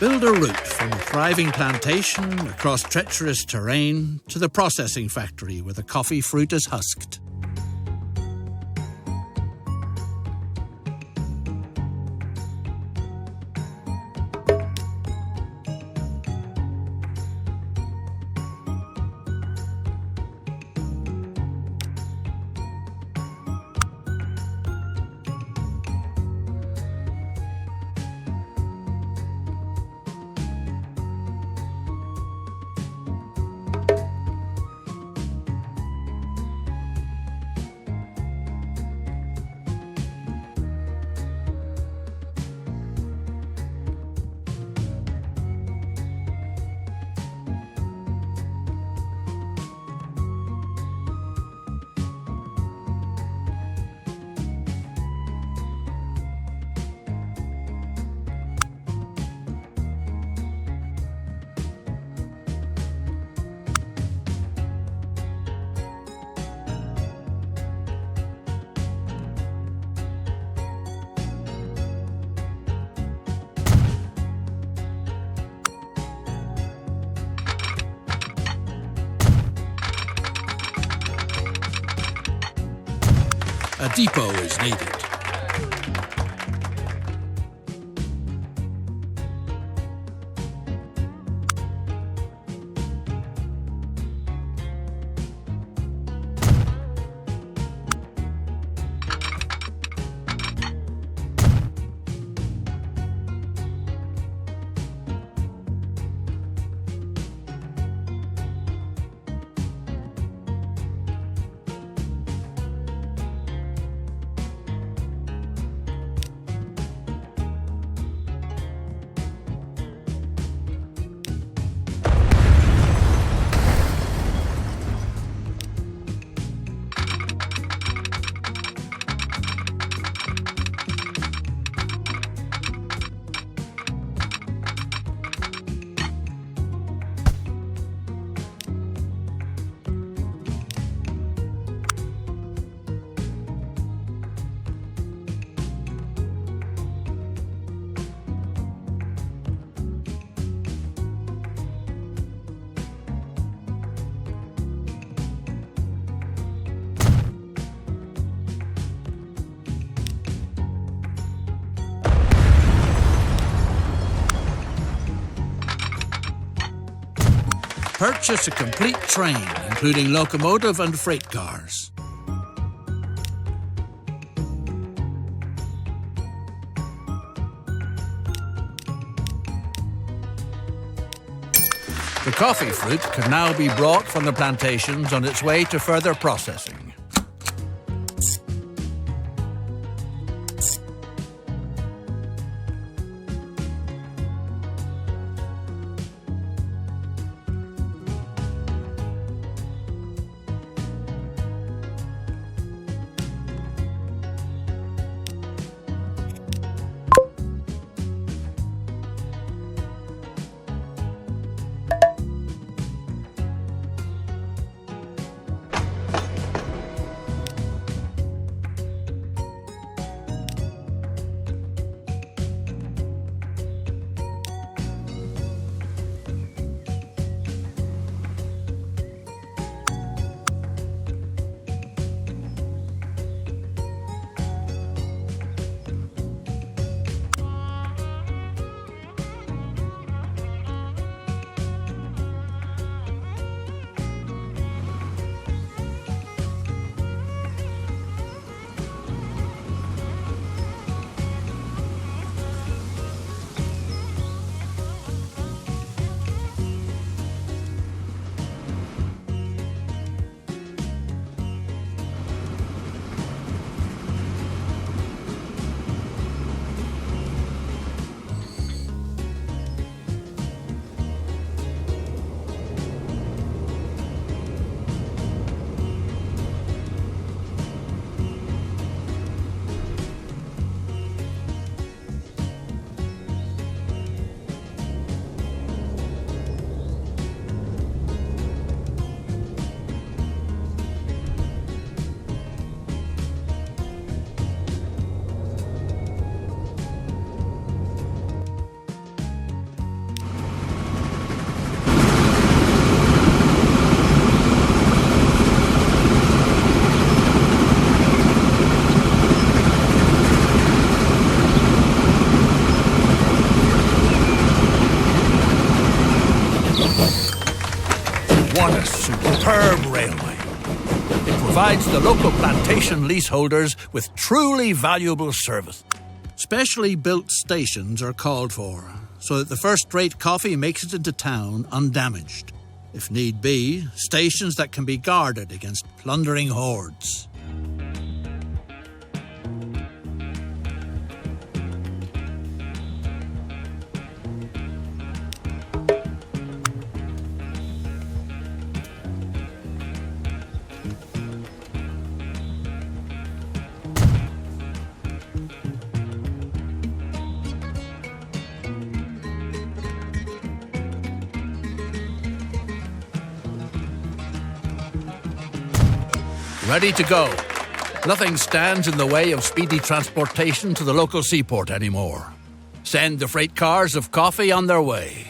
Build a route from a thriving plantation across treacherous terrain to the processing factory where the coffee fruit is husked. A depot is needed. Purchase a complete train, including locomotive and freight cars. The coffee fruit can now be brought from the plantations on its way to further processing. provides the local plantation leaseholders with truly valuable service. Specially built stations are called for, so that the first-rate coffee makes it into town undamaged. If need be, stations that can be guarded against plundering hordes. Ready to go. Nothing stands in the way of speedy transportation to the local seaport anymore. Send the freight cars of coffee on their way.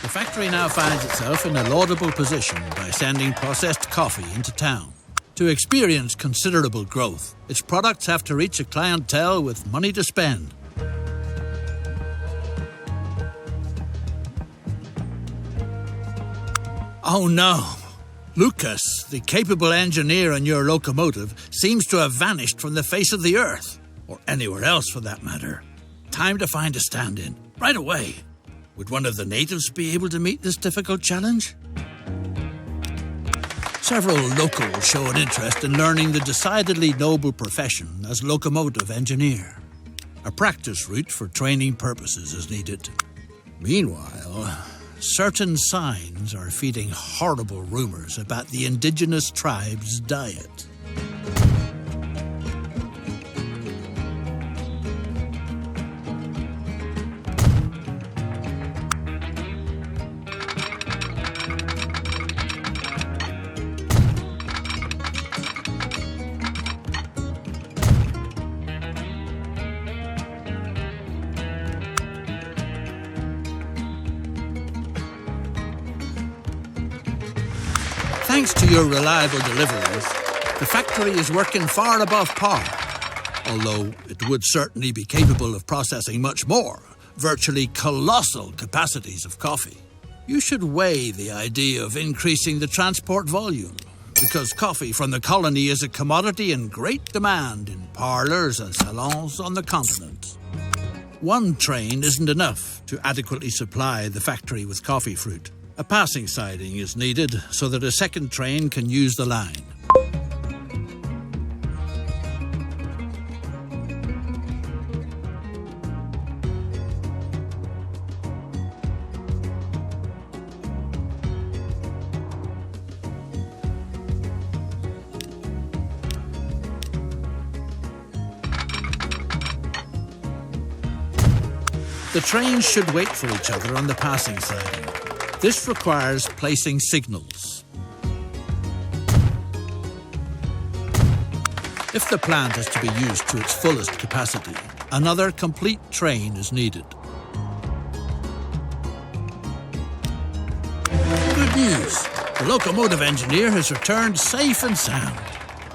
The factory now finds itself in a laudable position by sending processed coffee into town. To experience considerable growth, its products have to reach a clientele with money to spend. Oh no! Lucas, the capable engineer on your locomotive, seems to have vanished from the face of the earth. Or anywhere else for that matter. Time to find a stand-in, right away. Would one of the natives be able to meet this difficult challenge? Several locals show an interest in learning the decidedly noble profession as locomotive engineer. A practice route for training purposes is needed. Meanwhile, certain signs are feeding horrible rumors about the indigenous tribe's diet. Thanks to your reliable deliveries, the factory is working far above par, although it would certainly be capable of processing much more, virtually colossal capacities of coffee. You should weigh the idea of increasing the transport volume, because coffee from the colony is a commodity in great demand in parlours and salons on the continent. One train isn't enough to adequately supply the factory with coffee fruit. A passing siding is needed so that a second train can use the line. The trains should wait for each other on the passing siding. This requires placing signals. If the plant is to be used to its fullest capacity, another complete train is needed. Good news! The locomotive engineer has returned safe and sound.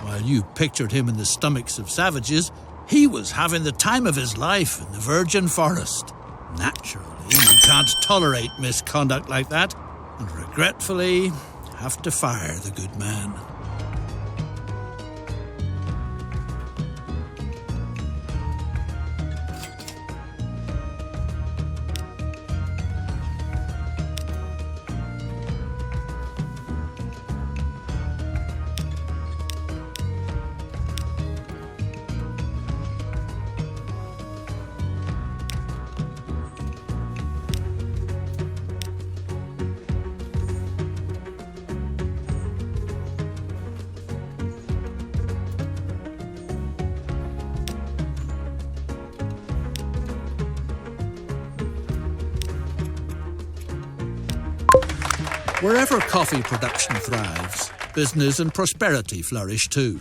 While you pictured him in the stomachs of savages, he was having the time of his life in the virgin forest. Naturally, you can't tolerate misconduct like that, and regretfully have to fire the good man. Wherever coffee production thrives, business and prosperity flourish too.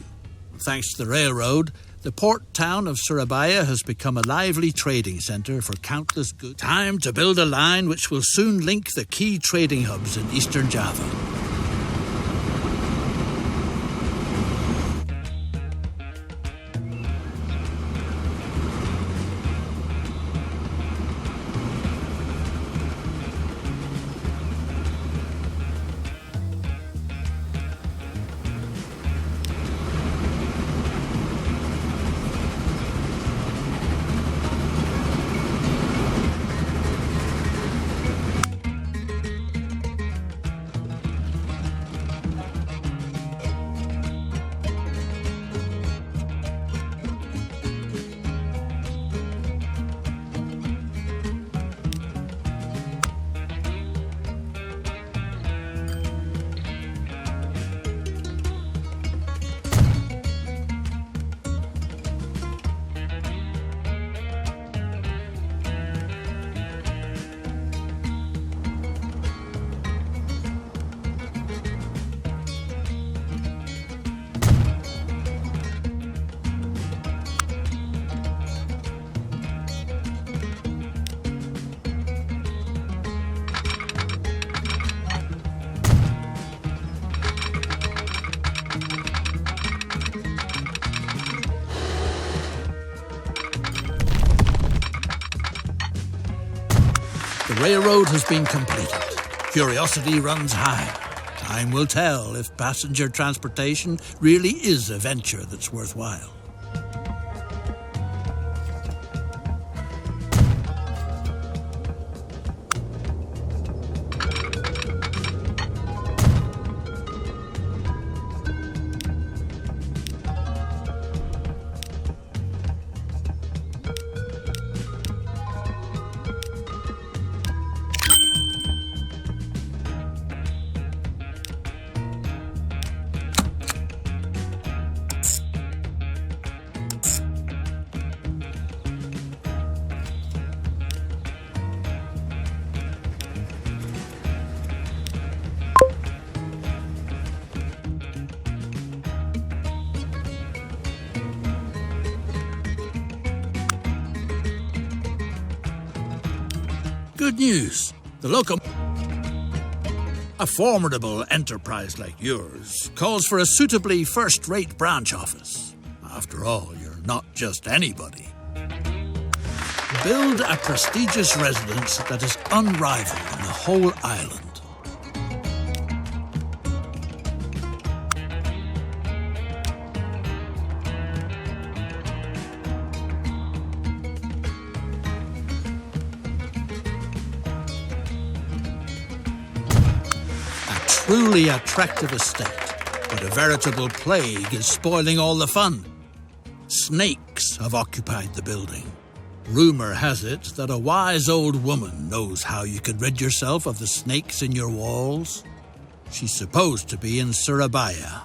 Thanks to the railroad, the port town of Surabaya has become a lively trading centre for countless goods. Time to build a line which will soon link the key trading hubs in eastern Java. The railroad has been completed. Curiosity runs high. Time will tell if passenger transportation really is a venture that's worthwhile. Good news. The local... A formidable enterprise like yours calls for a suitably first-rate branch office. After all, you're not just anybody. Build a prestigious residence that is unrivaled in the whole island. Truly attractive estate, but a veritable plague is spoiling all the fun. Snakes have occupied the building. Rumour has it that a wise old woman knows how you could rid yourself of the snakes in your walls. She's supposed to be in Surabaya.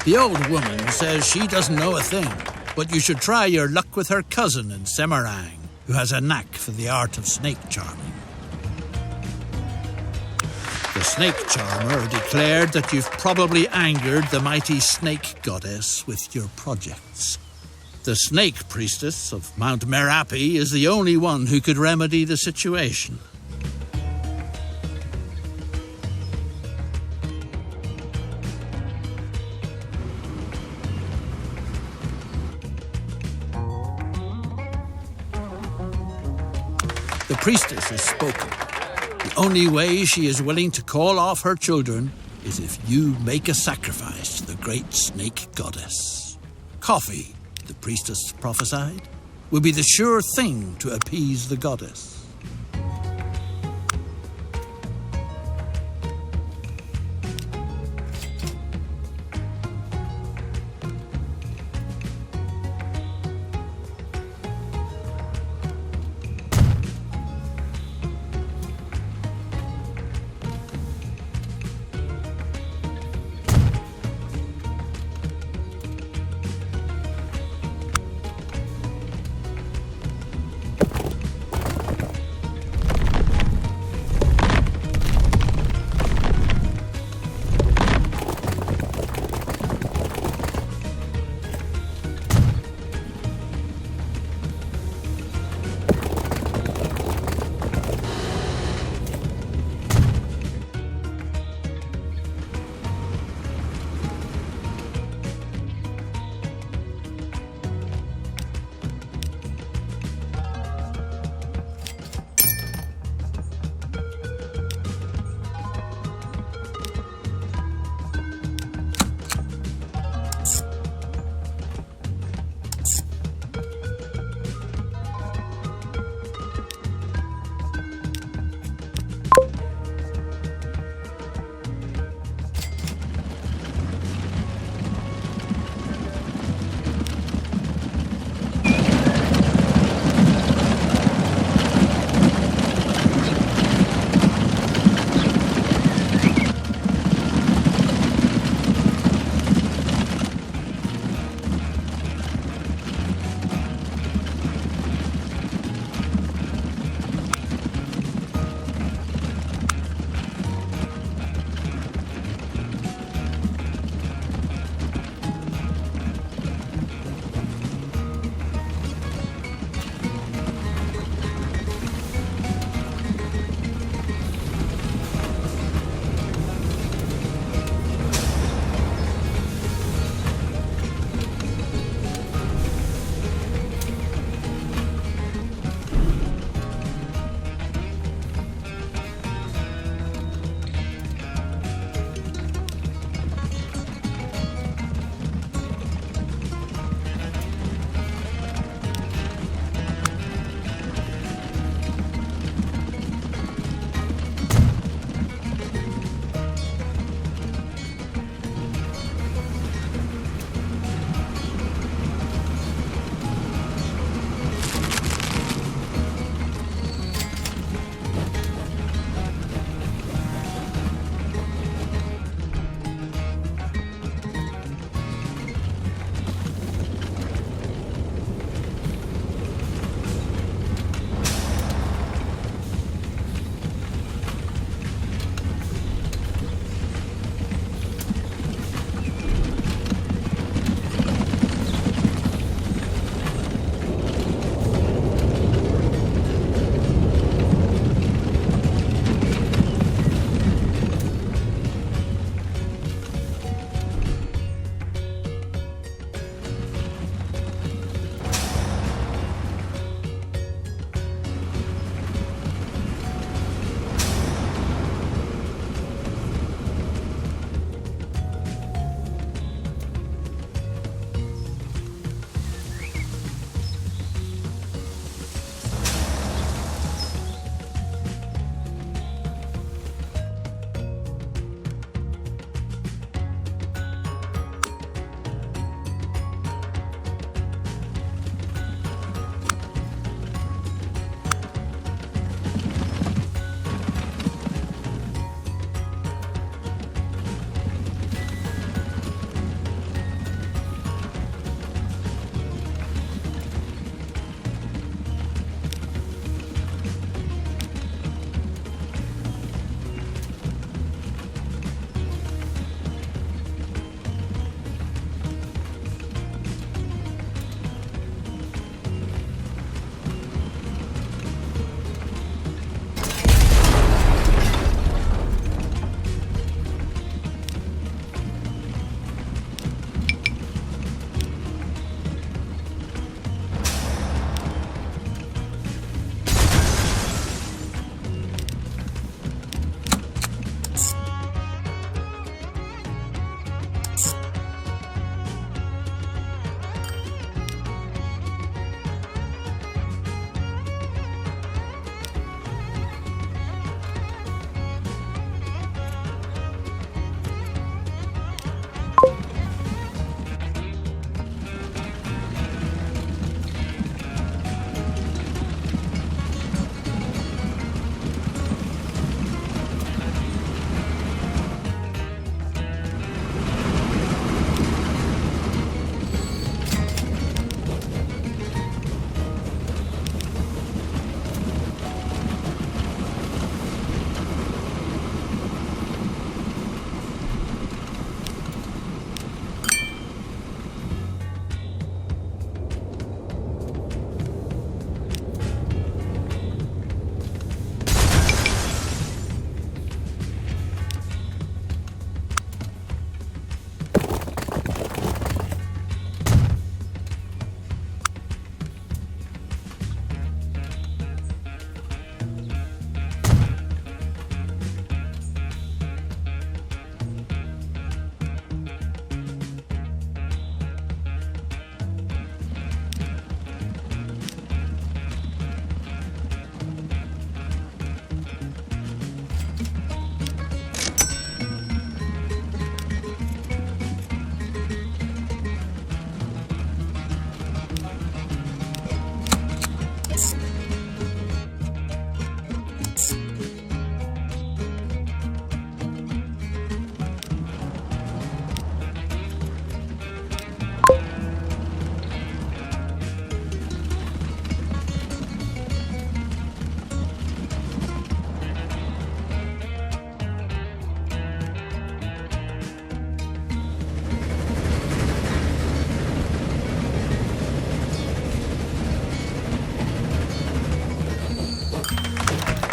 The old woman says she doesn't know a thing, but you should try your luck with her cousin in Semarang, who has a knack for the art of snake charming. The snake charmer declared that you've probably angered the mighty snake goddess with your projects. The snake priestess of Mount Merapi is the only one who could remedy the situation. The priestess has spoken. The only way she is willing to call off her children is if you make a sacrifice to the great snake goddess. Coffee, the priestess prophesied, will be the sure thing to appease the goddess.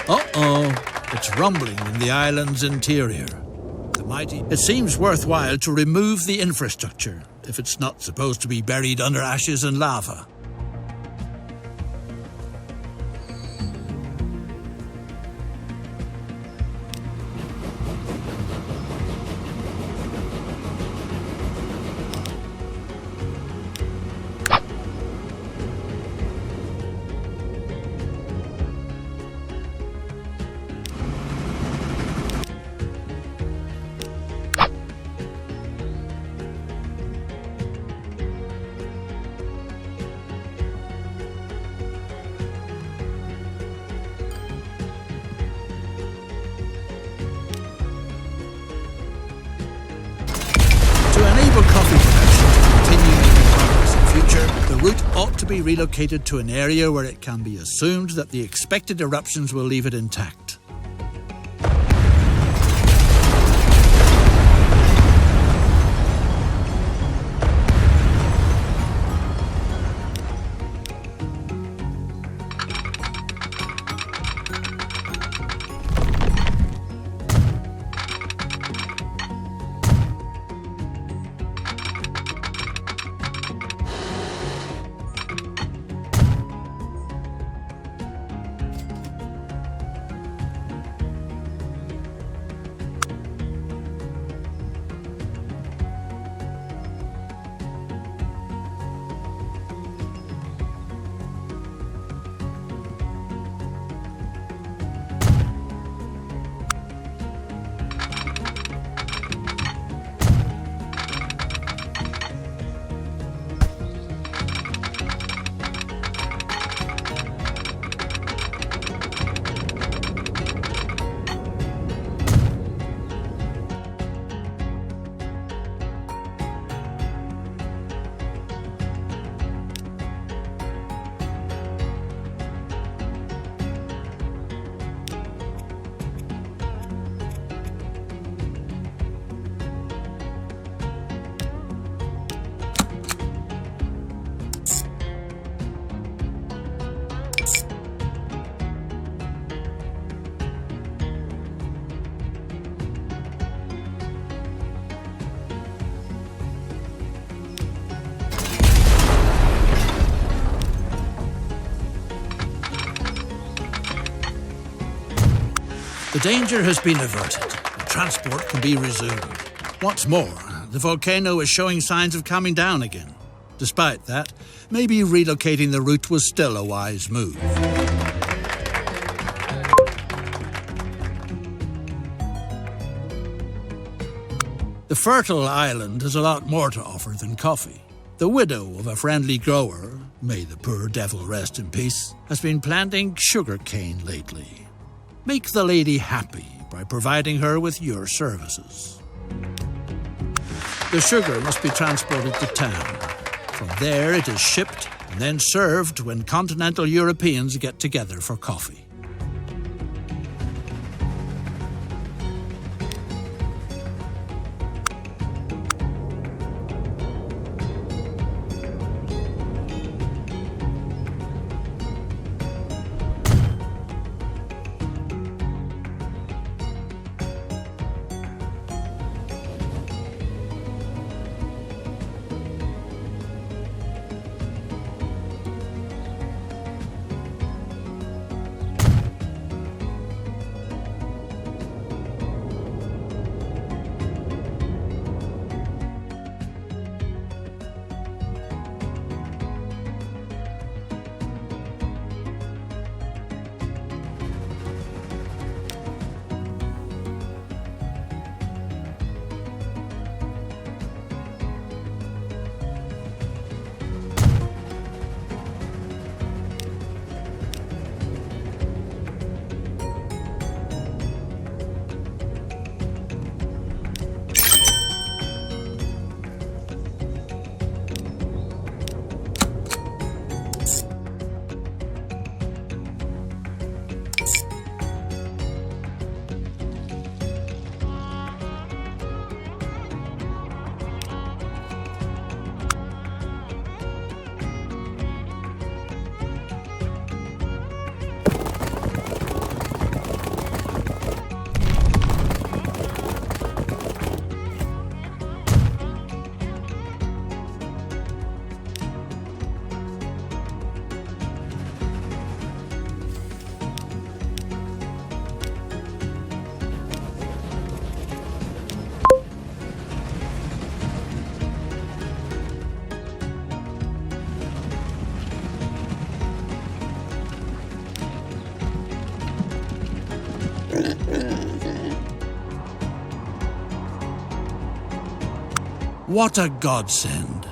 Uh-oh, it's rumbling in the island's interior. It seems worthwhile to remove the infrastructure if it's not supposed to be buried under ashes and lava. The route ought to be relocated to an area where it can be assumed that the expected eruptions will leave it intact. The danger has been averted. Transport can be resumed. What's more, the volcano is showing signs of calming down again. Despite that, maybe relocating the route was still a wise move. The fertile island has a lot more to offer than coffee. The widow of a friendly grower, may the poor devil rest in peace, has been planting sugarcane lately. Make the lady happy by providing her with your services. The sugar must be transported to town. From there it is shipped and then served when continental Europeans get together for coffee. What a godsend.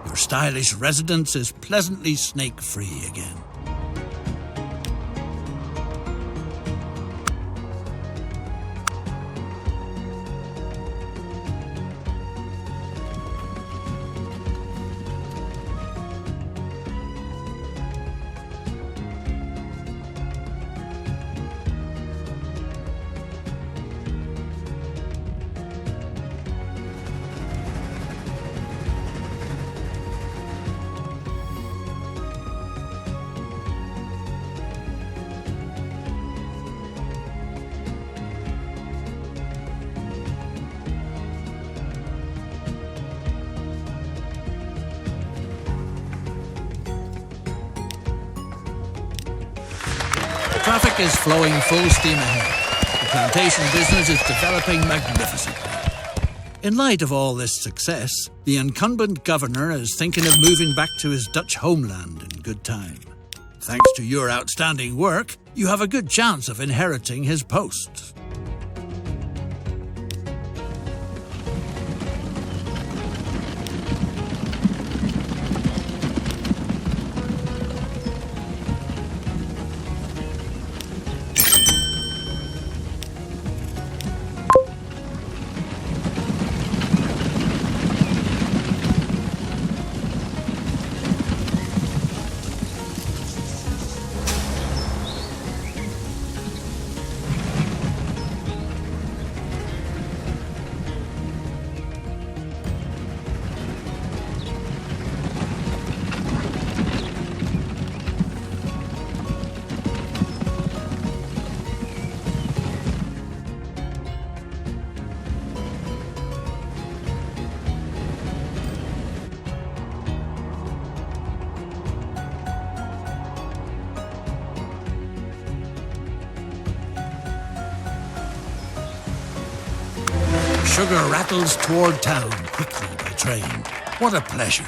Your stylish residence is pleasantly snake-free again. Traffic is flowing full steam ahead. The plantation business is developing magnificently. In light of all this success, the incumbent governor is thinking of moving back to his Dutch homeland in good time. Thanks to your outstanding work, you have a good chance of inheriting his post. Sugar rattles toward town quickly by train. What a pleasure.